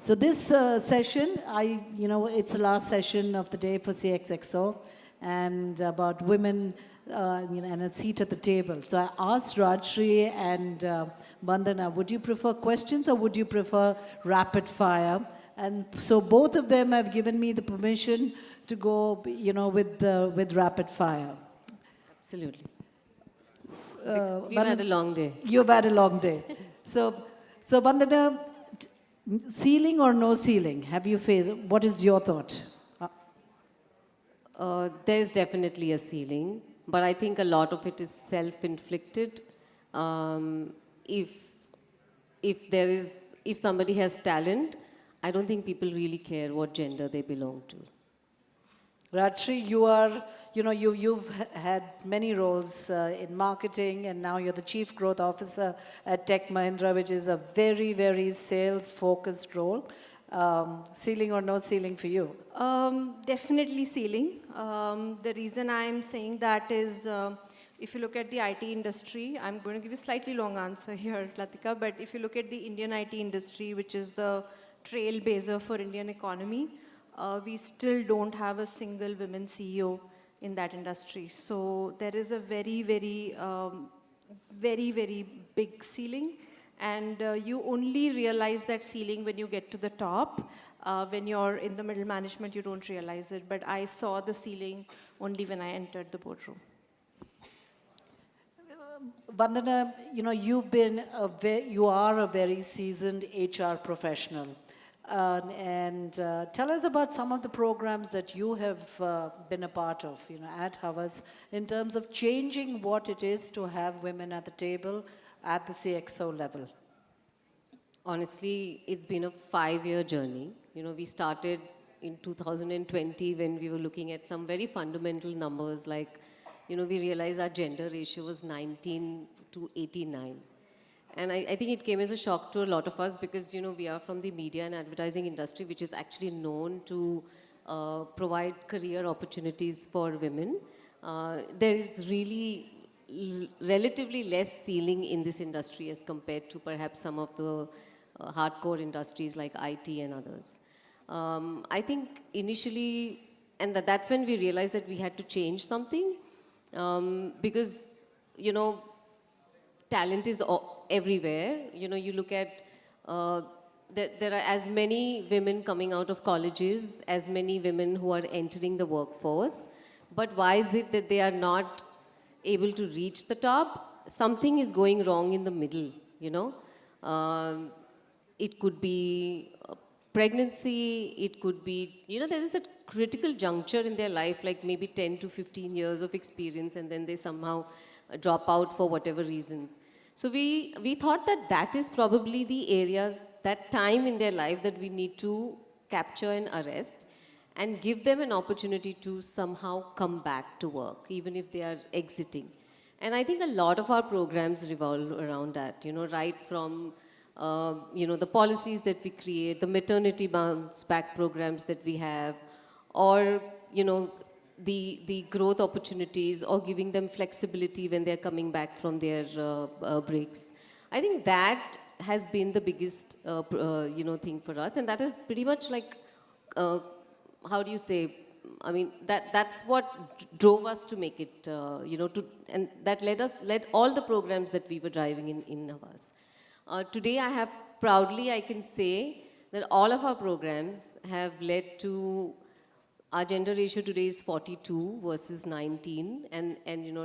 So this session, it's the last session of the day for CXXO, and about women, and a seat at the table. So I asked Rajashree and Vandana, would you prefer questions or would you prefer rapid fire? And so both of them have given me the permission to go, with rapid fire. Absolutely. We've had a long day. You've had a long day. So Vandana, ceiling or no ceiling? Have you faced? What is your thought? There's definitely a ceiling, but I think a lot of it is self-inflicted. If somebody has talent, I don't think people really care what gender they belong to. Rajashree, you've had many roles in marketing, and now you're the Chief Growth Officer at Tech Mahindra, which is a very, very sales-focused role. Ceiling or no ceiling for you? Definitely ceiling. The reason I'm saying that is, if you look at the IT industry, I'm going to give you a slightly long answer here, Lathika, but if you look at the Indian IT industry, which is the trailblazer for Indian economy, we still don't have a single women CEO in that industry. So there is a very, very big ceiling. And you only realize that ceiling when you get to the top. When you're in the middle management, you don't realize it. But I saw the ceiling only when I entered the boardroom. Vandana, you are a very seasoned HR professional. Tell us about some of the programs that you have been a part of, at Havas, in terms of changing what it is to have women at the table at the CXO level. Honestly, it's been a 5-year journey. We started in 2020 when we were looking at some very fundamental numbers, like, we realized our gender ratio was 19 to 89. And I think it came as a shock to a lot of us because, we are from the media and advertising industry, which is actually known to provide career opportunities for women. There is really relatively less ceiling in this industry as compared to perhaps some of the hardcore industries like IT and others. I think initially, and that's when we realized that we had to change something because, talent is everywhere. You look at, there are as many women coming out of colleges, as many women who are entering the workforce. But why is it that they are not able to reach the top? Something is going wrong in the middle, It could be pregnancy, it could be, there is that critical juncture in their life, like maybe 10 to 15 years of experience, and then they somehow drop out for whatever reasons. So we thought that is probably the area, that time in their life that we need to capture and arrest and give them an opportunity to somehow come back to work, even if they are exiting. And I think a lot of our programs revolve around that, right from, the policies that we create, the maternity bounce back programs that we have, or, the growth opportunities, or giving them flexibility when they're coming back from their breaks. I think that has been the biggest, thing for us. And that is pretty much like, how do you say, I mean, that's what drove us to make it, and that led all the programs that we were driving in Havas. Today, proudly I can say that all of our programs have led to, our gender ratio today is 42 versus 19, and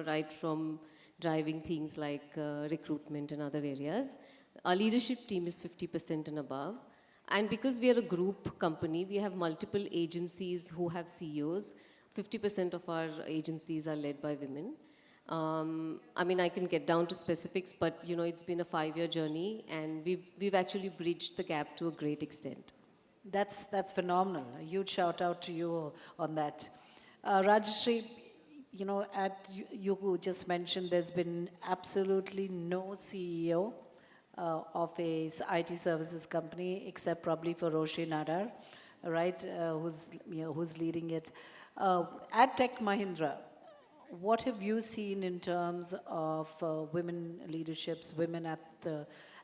right from driving things like recruitment and other areas. Our leadership team is 50% and above. And because we are a group company, we have multiple agencies who have CEOs. 50% of our agencies are led by women. I can get down to specifics, but it's been a 5-year journey, and we've actually bridged the gap to a great extent. That's phenomenal. A huge shout out to you on that. Rajashree, you just mentioned there's been absolutely no CEO of a IT services company, except probably for Roshi Nadar, right? Who's leading it. At Tech Mahindra, what have you seen in terms of women leaderships, women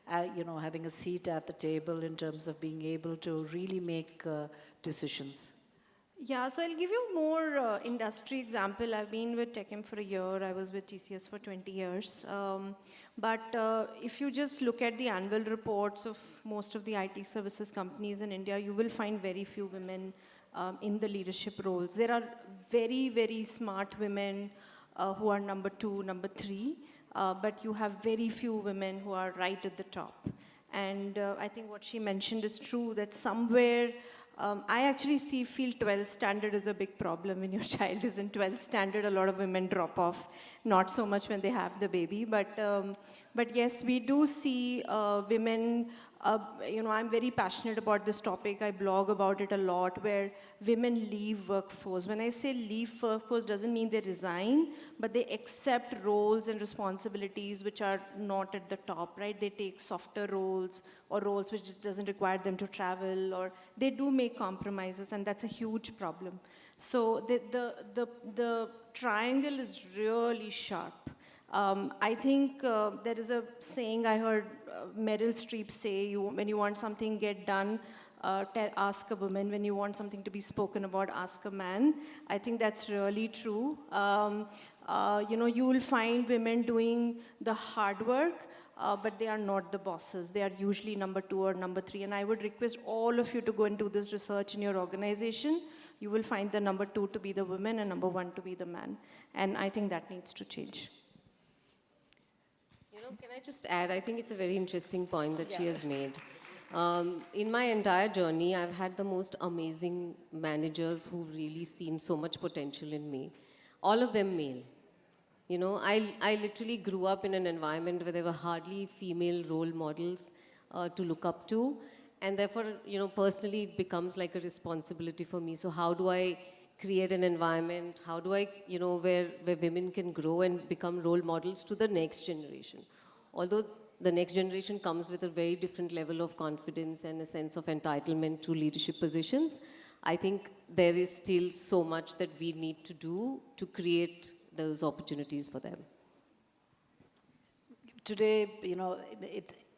having a seat at the table in terms of being able to really make decisions? Yeah, so I'll give you more industry example. I've been with TechM for a year. I was with TCS for 20 years. But if you just look at the annual reports of most of the IT services companies in India, you will find very few women in the leadership roles. There are very, very smart women who are number 2, number 3, but you have very few women who are right at the top. And I think what she mentioned is true, that somewhere, I actually feel 12th standard is a big problem. When your child is in 12th standard, a lot of women drop off, not so much when they have the baby, but yes, we do see women, I'm very passionate about this topic. I blog about it a lot, where women leave workforce. When I say leave workforce, doesn't mean they resign, but they accept roles and responsibilities which are not at the top, right? They take softer roles or roles which just doesn't require them to travel, or they do make compromises, and that's a huge problem. So the triangle is really sharp. I think there is a saying I heard Meryl Streep say, when you want something get done, ask a woman. When you want something to be spoken about, ask a man. I think that's really true. You will find women doing the hard work, but they are not the bosses. They are usually number 2 or number 3. And I would request all of you to go and do this research in your organization. You will find the number 2 to be the woman and number 1 to be the man. And I think that needs to change. Can I just add, I think it's a very interesting point that she has made. In my entire journey, I've had the most amazing managers who've really seen so much potential in me. All of them male. I literally grew up in an environment where there were hardly female role models to look up to. And therefore, personally, it becomes like a responsibility for me. So how do I create an environment? How do I, where women can grow and become role models to the next generation? Although the next generation comes with a very different level of confidence and a sense of entitlement to leadership positions, I think there is still so much that we need to do to create those opportunities for them. Today,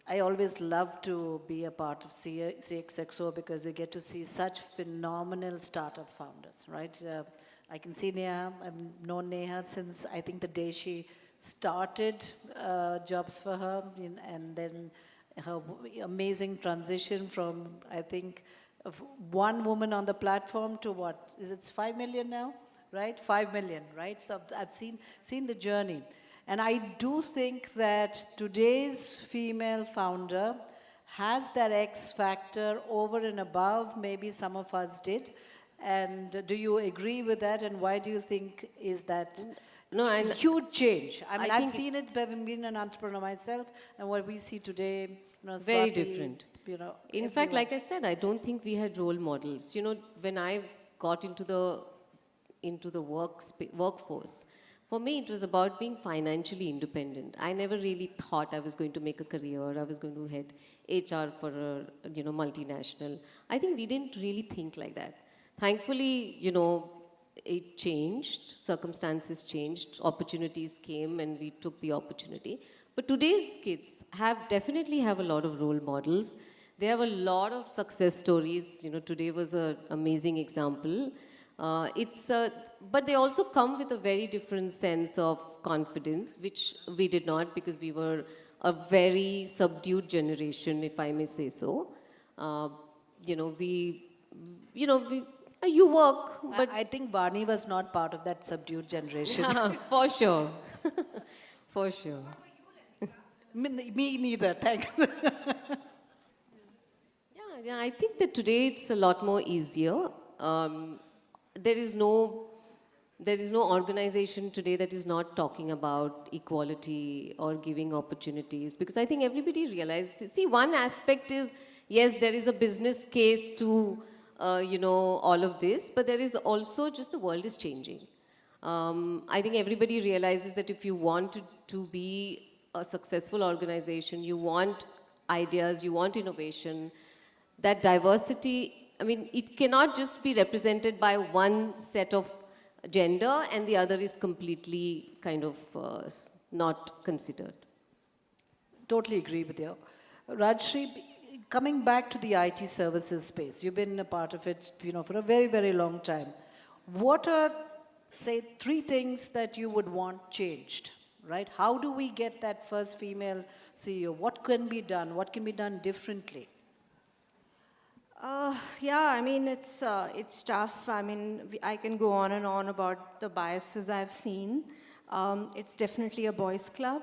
I always love to be a part of CXXO because we get to see such phenomenal startup founders, right? I can see Neha. I've known Neha since I think the day she started jobs for her, and then her amazing transition from, I think, of one woman on the platform to what? Is it 5 million now? Right? 5 million, right? So I've seen the journey. And I do think that today's female founder has that X factor over and above maybe some of us did. And do you agree with that? And why do you think is that huge change? I mean, I've seen it, having been an entrepreneur myself, and what we see today, very different. In fact, like I said, I don't think we had role models. When I got into the workforce, for me, it was about being financially independent. I never really thought I was going to make a career. I was going to head HR for a multinational. I think we didn't really think like that. Thankfully, it changed. Circumstances changed. Opportunities came, and we took the opportunity. But today's kids definitely have a lot of role models. They have a lot of success stories. Today was an amazing example. But they also come with a very different sense of confidence, which we did not, because we were a very subdued generation, if I may say so. You work, but I think Barney was not part of that subdued generation. For sure. For sure. Me neither, thanks. Yeah, I think that today it's a lot more easier. There is no organization today that is not talking about equality or giving opportunities, because I think everybody realizes, one aspect is, yes, there is a business case to, all of this, but there is also just the world is changing. I think everybody realizes that if you want to be a successful organization, you want ideas, you want innovation, that diversity, it cannot just be represented by one set of gender and the other is completely kind of not considered. Totally agree with you. Rajashree, coming back to the IT services space, you've been a part of it, for a very, very long time. What are, say, 3 things that you would want changed, right? How do we get that first female CEO? What can be done? What can be done differently? Yeah, I mean, it's tough. I mean, I can go on and on about the biases I've seen. It's definitely a boys' club.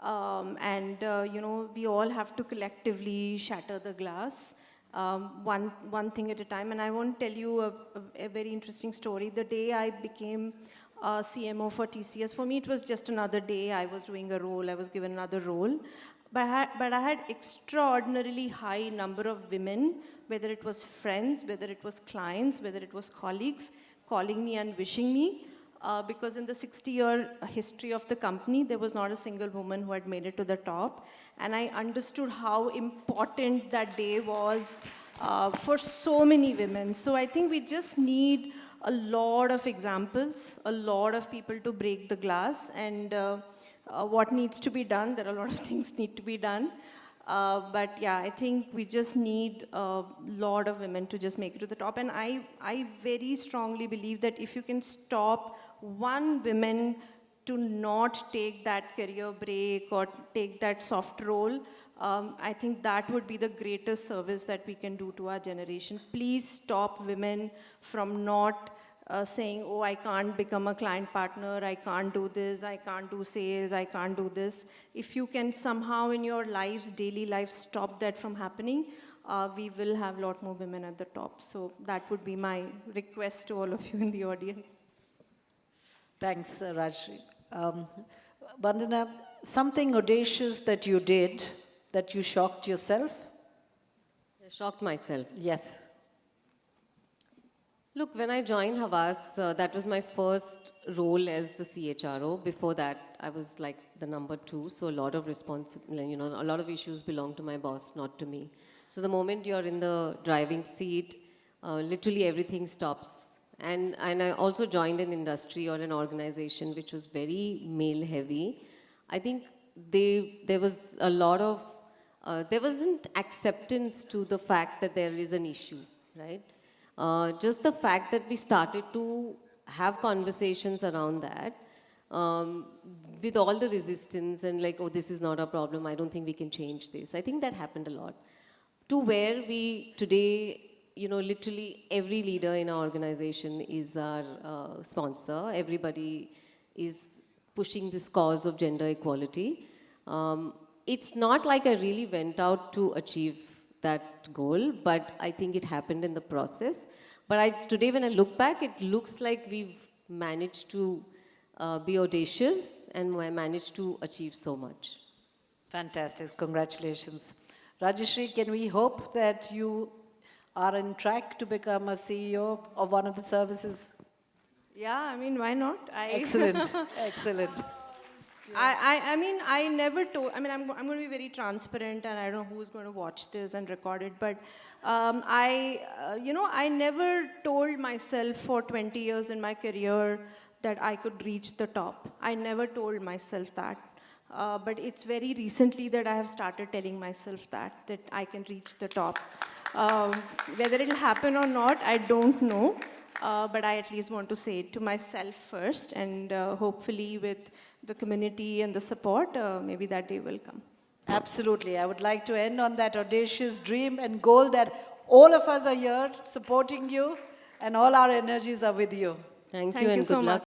We all have to collectively shatter the glass, one thing at a time. And I want to tell you a very interesting story. The day I became CMO for TCS, for me it was just another day. I was doing a role, I was given another role. But I had extraordinarily high number of women, whether it was friends, whether it was clients, whether it was colleagues, calling me and wishing me. Because in the 60-year history of the company, there was not a single woman who had made it to the top. And I understood how important that day was for so many women. So I think we just need a lot of examples, a lot of people to break the glass. And what needs to be done, there are a lot of things need to be done. But yeah, I think we just need a lot of women to just make it to the top. And I very strongly believe that if you can stop one woman to not take that career break or take that soft role, I think that would be the greatest service that we can do to our generation. Please stop women from not saying, oh, I can't become a client partner, I can't do this, I can't do sales, I can't do this. If you can somehow in your lives, daily life, stop that from happening, we will have a lot more women at the top. So that would be my request to all of you in the audience. Thanks, Rajashree. Vandana, something audacious that you did that you shocked yourself? I shocked myself. Yes. Look, when I joined Havas, that was my first role as the CHRO. Before that, I was like the number 2, so a lot of a lot of issues belong to my boss, not to me. So the moment you're in the driving seat, literally everything stops. And I also joined an industry or an organization which was very male-heavy. I think there was a lot of, there wasn't acceptance to the fact that there is an issue, right? Just the fact that we started to have conversations around that, with all the resistance and like, oh, this is not a problem, I don't think we can change this. I think that happened a lot. To where we today, literally every leader in our organization is our sponsor. Everybody is pushing this cause of gender equality. It's not like I really went out to achieve that goal, but I think it happened in the process. But today when I look back, it looks like we've managed to be audacious and managed to achieve so much. Fantastic, congratulations. Rajashree, can we hope that you are on track to become a CEO of one of the services? Yeah, I mean, why not? Excellent, excellent. I mean, I never told, I mean, I'm going to be very transparent and I don't know who's going to watch this and record it, but I never told myself for 20 years in my career that I could reach the top. I never told myself that. But it's very recently that I have started telling myself that I can reach the top. Whether it'll happen or not, I don't know. But I at least want to say it to myself first, and hopefully with the community and the support, maybe that day will come. Absolutely. I would like to end on that audacious dream and goal that all of us are here supporting you and all our energies are with you. Thank you and so good luck. much.